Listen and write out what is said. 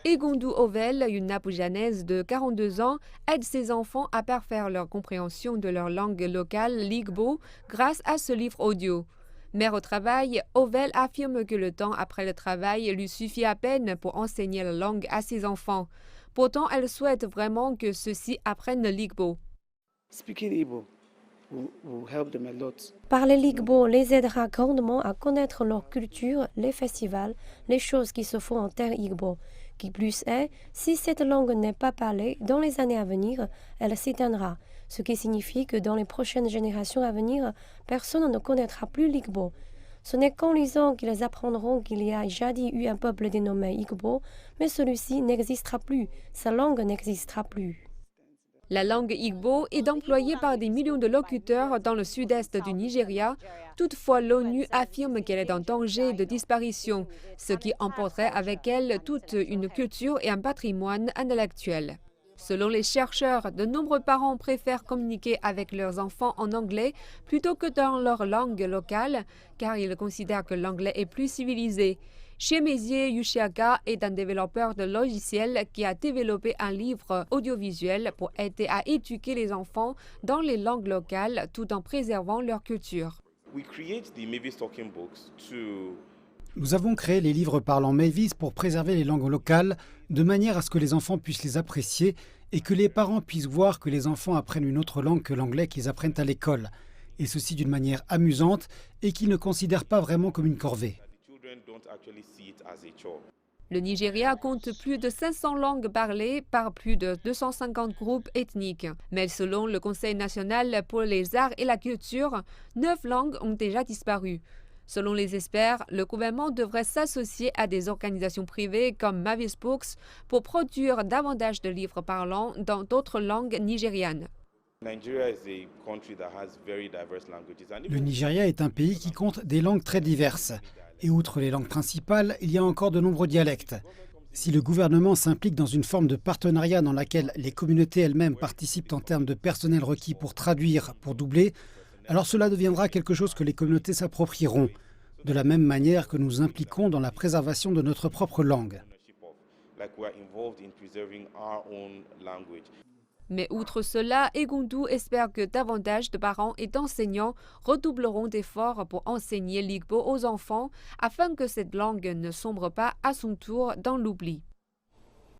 Egondu Ovel, une Napojanaise de 42 ans, aide ses enfants à parfaire leur compréhension de leur langue locale, l'Igbo, grâce à ce livre audio. Mère au travail, Ovel affirme que le temps après le travail lui suffit à peine pour enseigner la langue à ses enfants. Pourtant, elle souhaite vraiment que ceux-ci apprennent l'Igbo. Speaking Igbo will help them a lot. Parler l'Igbo les aidera grandement à connaître leur culture, les festivals, les choses qui se font en terre Igbo. Qui plus est, si cette langue n'est pas parlée, dans les années à venir, elle s'éteindra, ce qui signifie que dans les prochaines générations à venir, personne ne connaîtra plus l'Igbo. Ce n'est qu'en lisant qu'ils apprendront qu'il y a jadis eu un peuple dénommé Igbo, mais celui-ci n'existera plus, sa langue n'existera plus. La langue Igbo est employée par des millions de locuteurs dans le sud-est du Nigeria. Toutefois, l'ONU affirme qu'elle est en danger de disparition, ce qui emporterait avec elle toute une culture et un patrimoine intellectuel. Selon les chercheurs, de nombreux parents préfèrent communiquer avec leurs enfants en anglais plutôt que dans leur langue locale, car ils considèrent que l'anglais est plus civilisé. Chiemezie Yushiaka est un développeur de logiciels qui a développé un livre audiovisuel pour aider à éduquer les enfants dans les langues locales tout en préservant leur culture. Nous avons créé les livres parlants Mavis pour préserver les langues locales de manière à ce que les enfants puissent les apprécier et que les parents puissent voir que les enfants apprennent une autre langue que l'anglais qu'ils apprennent à l'école. Et ceci d'une manière amusante et qu'ils ne considèrent pas vraiment comme une corvée. Le Nigeria compte plus de 500 langues parlées par plus de 250 groupes ethniques. Mais selon le Conseil national pour les arts et la culture, 9 langues ont déjà disparu. Selon les experts, le gouvernement devrait s'associer à des organisations privées comme Mavis Books pour produire davantage de livres parlants dans d'autres langues nigérianes. Le Nigeria est un pays qui compte des langues très diverses. Et outre les langues principales, il y a encore de nombreux dialectes. Si le gouvernement s'implique dans une forme de partenariat dans laquelle les communautés elles-mêmes participent en termes de personnel requis pour traduire, pour doubler, alors cela deviendra quelque chose que les communautés s'approprieront, de la même manière que nous impliquons dans la préservation de notre propre langue. Mais outre cela, Egondu espère que davantage de parents et d'enseignants redoubleront d'efforts pour enseigner l'Igbo aux enfants afin que cette langue ne sombre pas à son tour dans l'oubli.